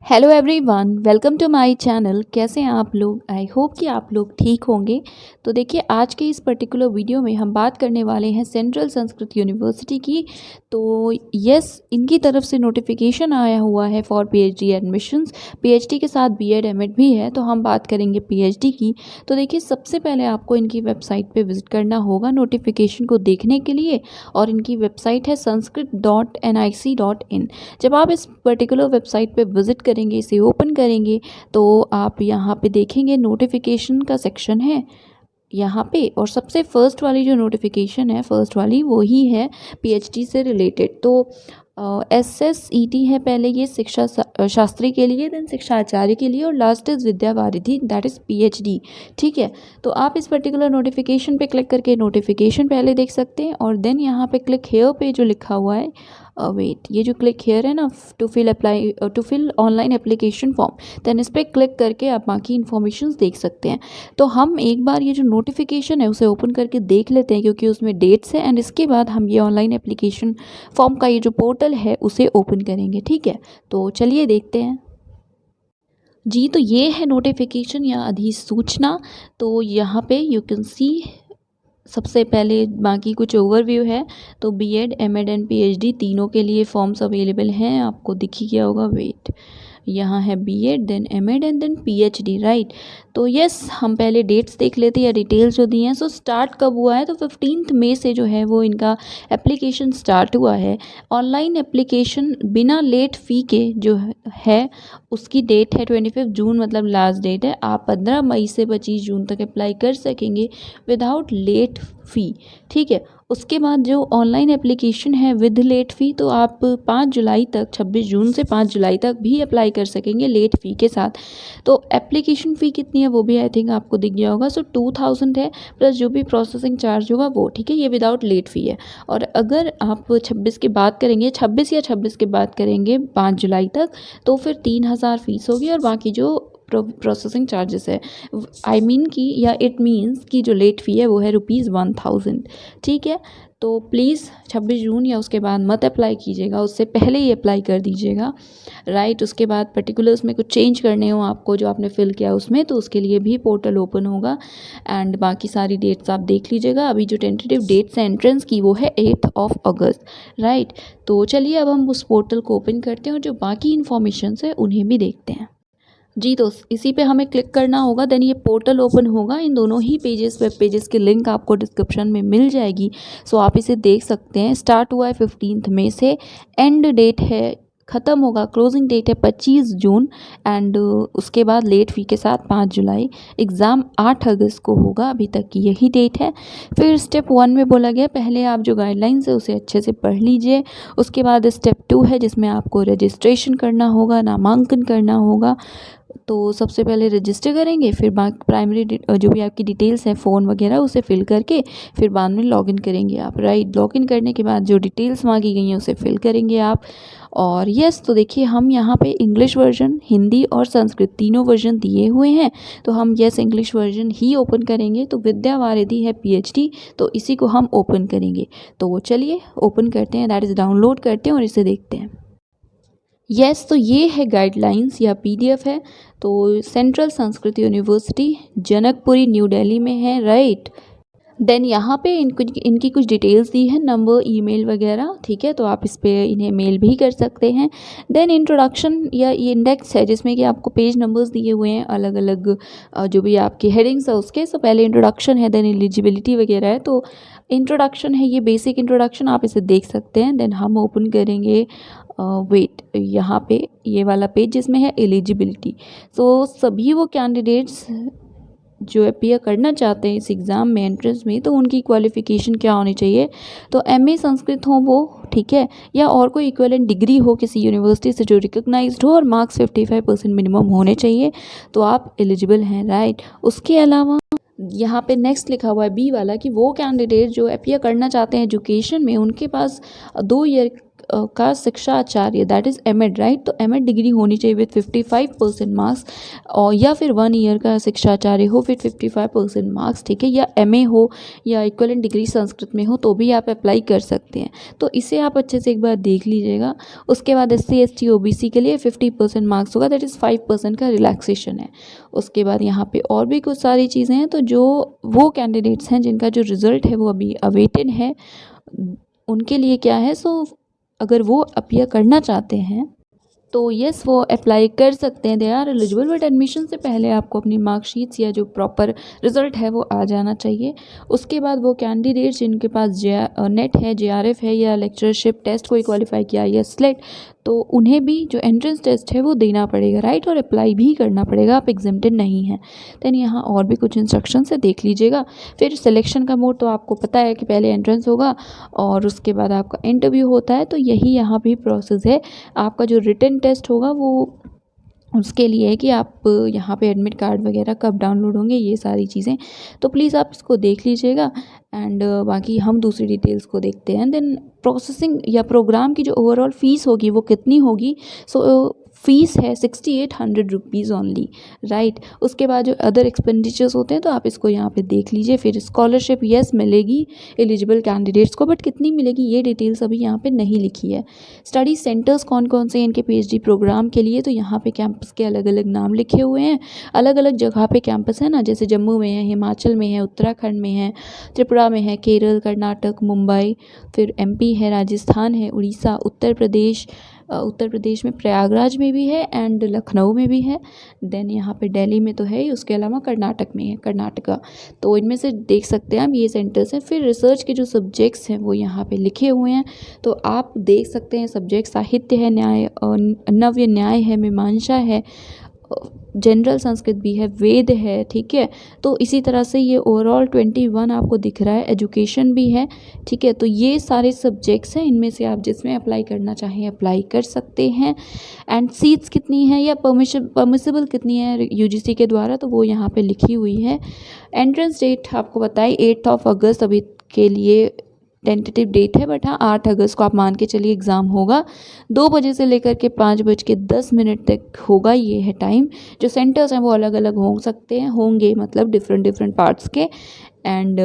Hello everyone, welcome to my channel. कैसे हैं आप लोग? आई होप कि आप लोग ठीक होंगे। तो देखिए, आज के इस पर्टिकुलर वीडियो में हम बात करने वाले हैं सेंट्रल संस्कृत यूनिवर्सिटी की। तो यस, इनकी तरफ से नोटिफिकेशन आया हुआ है फॉर पीएचडी एडमिशन्स। पीएचडी के साथ बीएड एमएड भी है, तो हम बात करेंगे पीएचडी की। तो देखिए, सबसे पहले आपको इनकी वेबसाइट पर विजिट करना होगा नोटिफिकेशन को देखने के लिए, और इनकी वेबसाइट है sanskrit.nic.in। जब आप इस पर्टिकुलर वेबसाइट पे विजिट करेंगे, इसे ओपन करेंगे, तो आप यहाँ पे देखेंगे नोटिफिकेशन का सेक्शन है यहाँ पे। और सबसे फर्स्ट वाली जो नोटिफिकेशन है, फर्स्ट वाली, वो ही है पीएचडी से रिलेटेड। तो SSET है पहले, ये शिक्षा शास्त्री के लिए, देन शिक्षा आचार्य के लिए, और लास्ट इज विद्या वारिधि, दैट इज़ पीएचडी। ठीक है, तो आप इस पर्टिकुलर नोटिफिकेशन पे क्लिक करके नोटिफिकेशन पहले देख सकते हैं, और देन यहाँ पे क्लिक हेयर पे जो लिखा हुआ है, वेट, ये जो क्लिक हेयर है ना, to fill online application form, then इस पर क्लिक करके आप बाकी इन्फॉर्मेशन देख सकते हैं। तो हम एक बार ये जो नोटिफिकेशन है उसे ओपन करके देख लेते हैं, क्योंकि उसमें डेट्स है, एंड इसके बाद हम ये ऑनलाइन एप्लीकेशन फॉर्म का ये जो पोर्टल है उसे ओपन करेंगे। ठीक है, तो चलिए देखते हैं जी। तो ये है नोटिफिकेशन या अधिसूचना। तो यहाँ पे यू कैन सी, सबसे पहले बाकी कुछ ओवरव्यू है। तो बीएड एमएड एंड पीएचडी तीनों के लिए फॉर्म्स अवेलेबल हैं, आपको दिख ही गया होगा। वेट, यहाँ है BEd, then MEd and then PhD, right. तो यस, हम पहले डेट्स देख लेते हैं या डिटेल्स जो दी हैं। सो स्टार्ट कब हुआ है? तो 15 मई से जो है वो इनका एप्लीकेशन स्टार्ट हुआ है। ऑनलाइन एप्लीकेशन बिना लेट फ़ी के जो है उसकी डेट है 25 जून, मतलब लास्ट डेट है। आप 15 मई से 25 जून तक अप्लाई कर सकेंगे विदाउट लेट फ़ी। ठीक है, उसके बाद जो ऑनलाइन एप्लीकेशन है विद लेट फ़ी, तो आप 5 जुलाई तक, 26 जून से 5 जुलाई तक भी अप्लाई कर सकेंगे लेट फ़ी के साथ। तो एप्लीकेशन फ़ी कितनी है वो भी आई थिंक आपको दिख गया होगा। सो 2000 है, प्लस जो भी प्रोसेसिंग चार्ज होगा वो। ठीक है, ये विदाउट लेट फ़ी है। और अगर आप 26 की बात करेंगे, 26 की बात करेंगे 5 जुलाई तक, तो फिर 3000 फीस होगी, और बाकी जो प्रोसेसिंग चार्जेस है, आई मीन की, या इट मीन्स कि जो लेट फ़ी है वो है ₹1000। ठीक है, तो प्लीज़ 26 जून या उसके बाद मत अप्लाई कीजिएगा, उससे पहले ही अप्लाई कर दीजिएगा, राइट। उसके बाद पर्टिकुलर्स में कुछ चेंज करने हो आपको जो आपने फिल किया उसमें, तो उसके लिए भी पोर्टल ओपन होगा, एंड बाकी सारी डेट्स आप देख लीजिएगा। अभी जो टेंटेटिव डेट्स है एंट्रेंस की वो है 8 अगस्त, राइट। तो चलिए अब हम उस पोर्टल को ओपन करते हैं और जो बाकी इन्फॉर्मेशन है उन्हें भी देखते हैं जी। तो इसी पे हमें क्लिक करना होगा, देन ये पोर्टल ओपन होगा। इन दोनों ही वेब पेजेस की लिंक आपको डिस्क्रिप्शन में मिल जाएगी, सो आप इसे देख सकते हैं। स्टार्ट हुआ है 15 मई से, एंड डेट है, ख़त्म होगा, क्लोजिंग डेट है 25 जून, एंड उसके बाद लेट फ़ी के साथ 5 जुलाई। एग्ज़ाम 8 अगस्त को होगा, अभी तक की यही डेट है। फिर स्टेप 1 में बोला गया पहले आप जो गाइडलाइंस है उसे अच्छे से पढ़ लीजिए। उसके बाद स्टेप 2 है जिसमें आपको रजिस्ट्रेशन करना होगा, नामांकन करना होगा। तो सबसे पहले रजिस्टर करेंगे, फिर बाकी प्राइमरी जो भी आपकी डिटेल्स हैं, फ़ोन वगैरह, उसे फिल करके फिर बाद में लॉगिन करेंगे आप, राइट। लॉगिन करने के बाद जो डिटेल्स मांगी गई हैं उसे फिल करेंगे आप। और यस, तो देखिए हम यहाँ पे इंग्लिश वर्जन, हिंदी और संस्कृत तीनों वर्जन दिए हुए हैं, तो हम यस इंग्लिश वर्जन ही ओपन करेंगे। तो विद्या वारिधि है पीएचडी, तो इसी को हम ओपन करेंगे। तो चलिए ओपन करते हैं, दैट इज़ डाउनलोड करते हैं और इसे देखते हैं। यस, तो ये है गाइडलाइंस या पीडीएफ है। तो central Sanskrit university Janakpuri new Delhi में है, राइट। देन यहाँ पे इनकी कुछ डिटेल्स दी है, नंबर, ईमेल वगैरह। ठीक है, तो आप इस पर इन्हें मेल भी कर सकते हैं। देन इंट्रोडक्शन या ये इंडेक्स है जिसमें कि आपको पेज नंबर्स दिए हुए हैं अलग अलग, जो भी आपके हेडिंग्स है उसके। सो पहले इंट्रोडक्शन है, देन एलिजिबिलिटी वगैरह है। तो इंट्रोडक्शन है, ये बेसिक इंट्रोडक्शन, आप इसे देख सकते हैं। देन हम ओपन करेंगे, वेट, यहाँ पे ये वाला पेज जिसमें है एलिजिबिलिटी। सो सभी वो कैंडिडेट्स जो अपीयर करना चाहते हैं इस एग्ज़ाम में, एंट्रेंस में, तो उनकी क्वालिफ़िकेशन क्या होनी चाहिए? तो एमए संस्कृत हो वो, ठीक है, या और कोई इक्विवेलेंट डिग्री हो किसी यूनिवर्सिटी से जो रिकॉग्नाइज्ड हो, और मार्क्स 55% मिनिमम होने चाहिए, तो आप एलिजिबल हैं, राइट। उसके अलावा यहाँ पे नेक्स्ट लिखा हुआ है बी वाला, कि वो कैंडिडेट जो अपीयर करना चाहते हैं एजुकेशन में, उनके पास 2 ईयर का शिक्षा आचार्य, दैट इज़ एमएड, राइट। तो एमएड डिग्री होनी चाहिए विथ 55% मार्क्स, और या फिर 1 ईयर का शिक्षा आचार्य हो विथ 55% मार्क्स, ठीक है, या एमए हो या इक्वलेंट डिग्री संस्कृत में हो तो भी आप अप्लाई कर सकते हैं। तो इसे आप अच्छे से एक बार देख लीजिएगा। उसके बाद SC ST OBC के लिए 50% मार्क्स होगा, दैट इज़ 5% का रिलैक्सेशन है। उसके बाद यहाँ पे और भी कुछ सारी चीज़ें हैं, तो जो वो कैंडिडेट्स हैं जिनका जो रिज़ल्ट है वो अभी अवेटेड है, उनके लिए क्या है, सो अगर वो अपीयर करना चाहते हैं तो यस वो अप्लाई कर सकते हैं, they are eligible. But admission से पहले आपको अपनी मार्कशीट्स या जो प्रॉपर रिजल्ट है वो आ जाना चाहिए। उसके बाद वो कैंडिडेट्स जिनके पास नेट है, JRF है या लेक्चरशिप टेस्ट कोई क्वालिफाई किया या स्लेट, तो उन्हें भी जो एंट्रेंस टेस्ट है वो देना पड़ेगा, राइट, और अप्लाई भी करना पड़ेगा, आप एग्जेम्प्टेड नहीं हैं। देन यहाँ और भी कुछ इंस्ट्रक्शन से देख लीजिएगा। फिर सिलेक्शन का मोड तो आपको पता है कि पहले एंट्रेंस होगा और उसके बाद आपका इंटरव्यू होता है, तो यही यहाँ भी प्रोसेस है। आपका जो रिटन टेस्ट होगा वो उसके लिए है कि आप यहाँ पे एडमिट कार्ड वगैरह कब डाउनलोड होंगे, ये सारी चीज़ें, तो प्लीज़ आप इसको देख लीजिएगा। एंड बाकी हम दूसरी डिटेल्स को देखते हैं। देन प्रोसेसिंग या प्रोग्राम की जो ओवरऑल फ़ीस होगी वो कितनी होगी, सो फ़ीस है 6800 रुपीज़ ओनली, राइट। उसके बाद जो अदर एक्सपेंडिचर्स होते हैं तो आप इसको यहाँ पे देख लीजिए। फिर स्कॉलरशिप यस मिलेगी एलिजिबल कैंडिडेट्स को, बट कितनी मिलेगी ये डिटेल्स अभी यहाँ पे नहीं लिखी है। स्टडी सेंटर्स कौन कौन से हैं इनके PhD प्रोग्राम के लिए, तो यहाँ पे कैंपस के अलग अलग नाम लिखे हुए हैं। अलग अलग जगह पे कैंपस है ना, जैसे जम्मू में है, हिमाचल में है, उत्तराखंड में है, त्रिपुरा में है, केरल, कर्नाटक, मुंबई, फिर MP है, राजस्थान है, उड़ीसा, उत्तर प्रदेश में प्रयागराज में भी है एंड लखनऊ में भी है। देन यहाँ पे दिल्ली में तो है ही, उसके अलावा कर्नाटक में है, कर्नाटका। तो इनमें से देख सकते हैं आप ये सेंटर्स हैं। फिर रिसर्च के जो सब्जेक्ट्स हैं वो यहाँ पे लिखे हुए हैं, तो आप देख सकते हैं सब्जेक्ट साहित्य है, नव्य न्याय है, मीमांसा है, जनरल संस्कृत भी है, वेद है, ठीक है। तो इसी तरह से ये ओवरऑल 21 आपको दिख रहा है, एजुकेशन भी है, ठीक है। तो ये सारे सब्जेक्ट्स हैं, इनमें से आप जिसमें अप्लाई करना चाहें अप्लाई कर सकते हैं। एंड सीट्स कितनी है या परमिसिबल कितनी है UGC के द्वारा, तो वो यहाँ पे लिखी हुई है। एंट्रेंस डेट आपको बताइए 8 अगस्त अभी के लिए टेंटेटिव डेट है, बट हाँ 8 अगस्त को आप मान के चलिए एग्ज़ाम होगा। 2 बजे से लेकर के 5:10 तक होगा, ये है टाइम। जो सेंटर्स हैं वो अलग अलग हो सकते हैं, होंगे मतलब डिफरेंट पार्ट्स के। एंड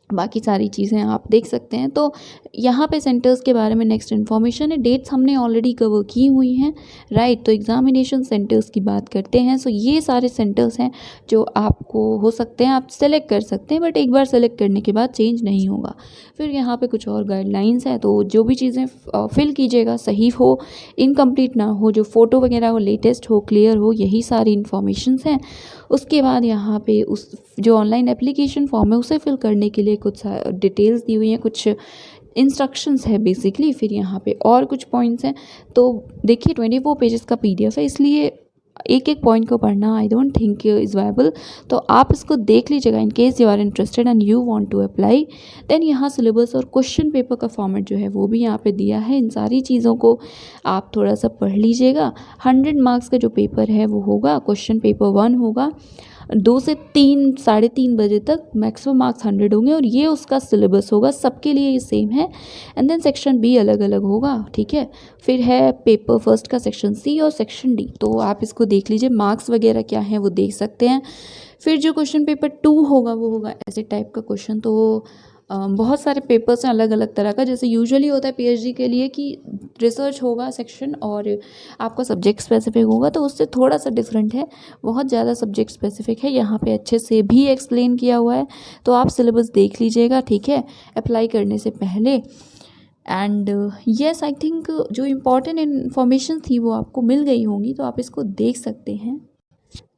बाकी सारी चीज़ें आप देख सकते हैं। तो यहाँ पे सेंटर्स के बारे में नेक्स्ट इन्फॉर्मेशन है, डेट्स हमने ऑलरेडी कवर की हुई हैं, राइट। तो एग्जामिनेशन सेंटर्स की बात करते हैं। सो ये सारे सेंटर्स हैं जो आपको हो सकते हैं, आप सेलेक्ट कर सकते हैं, बट एक बार सेलेक्ट करने के बाद चेंज नहीं होगा। फिर यहाँ पे कुछ और गाइडलाइंस है, तो जो भी चीज़ें फिल कीजिएगा सही हो, इनकम्प्लीट ना हो, जो फ़ोटो वगैरह हो लेटेस्ट हो, क्लियर हो, यही सारी इन्फॉर्मेशंस हैं। उसके बाद यहाँ पे उस जो ऑनलाइन एप्लीकेशन फॉर्म है उसे फिल करने के लिए कुछ डिटेल्स दी हुई हैं, कुछ इंस्ट्रक्शंस है बेसिकली। फिर यहाँ पे और कुछ पॉइंट्स हैं, तो देखिए 24 पेजेस का PDF है, इसलिए एक एक पॉइंट को पढ़ना I don't think is viable. तो आप इसको देख लीजिएगा in case you are interested and you want to apply. Then यहाँ सिलेबस और क्वेश्चन पेपर का फॉर्मेट जो है वो भी यहाँ पे दिया है। इन सारी चीज़ों को आप थोड़ा सा पढ़ लीजिएगा। 100 मार्क्स का जो पेपर है वो होगा, क्वेश्चन पेपर 1 होगा, 2 से 3 साढ़े 3 बजे तक, मैक्सिमम मार्क्स 100 होंगे और ये उसका सिलेबस होगा, सबके लिए ये सेम है। एंड देन सेक्शन B अलग अलग होगा, ठीक है। फिर है पेपर फर्स्ट का सेक्शन C और सेक्शन D, तो आप इसको देख लीजिए, मार्क्स वगैरह क्या हैं वो देख सकते हैं। फिर जो क्वेश्चन पेपर 2 होगा वो होगा ऐसे टाइप का क्वेश्चन। तो बहुत सारे पेपर्स हैं अलग अलग तरह का, जैसे यूजुअली होता है PhD के लिए कि रिसर्च होगा सेक्शन और आपका सब्जेक्ट स्पेसिफिक होगा, तो उससे थोड़ा सा डिफरेंट है, बहुत ज़्यादा सब्जेक्ट स्पेसिफिक है। यहाँ पे अच्छे से भी एक्सप्लेन किया हुआ है, तो आप सिलेबस देख लीजिएगा, ठीक है, अप्लाई करने से पहले। एंड येस आई थिंक जो इम्पॉर्टेंट इन्फॉर्मेशन थी वो आपको मिल गई होंगी, तो आप इसको देख सकते हैं।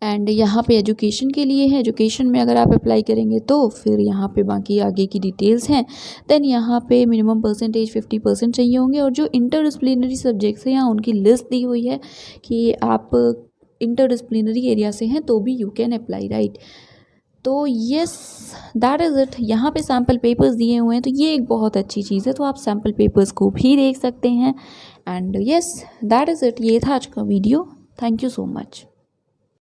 एंड यहाँ पे एजुकेशन के लिए है, एजुकेशन में अगर आप अप्लाई करेंगे तो फिर यहाँ पे बाकी आगे की डिटेल्स हैं। देन यहाँ पे मिनिमम परसेंटेज 50% चाहिए होंगे, और जो इंटरडिसिप्लिनरी सब्जेक्ट्स हैं यहाँ उनकी लिस्ट दी हुई है कि आप इंटरडिसिप्लिनरी एरिया से हैं तो भी यू कैन अप्लाई, राइट। तो येस दैट इज़ इट। यहाँ पे सैम्पल पेपर्स दिए हुए हैं, तो ये एक बहुत अच्छी चीज़ है, तो आप सैम्पल पेपर्स को भी देख सकते हैं। And yes that is it. ये था आज का video. Thank you so much.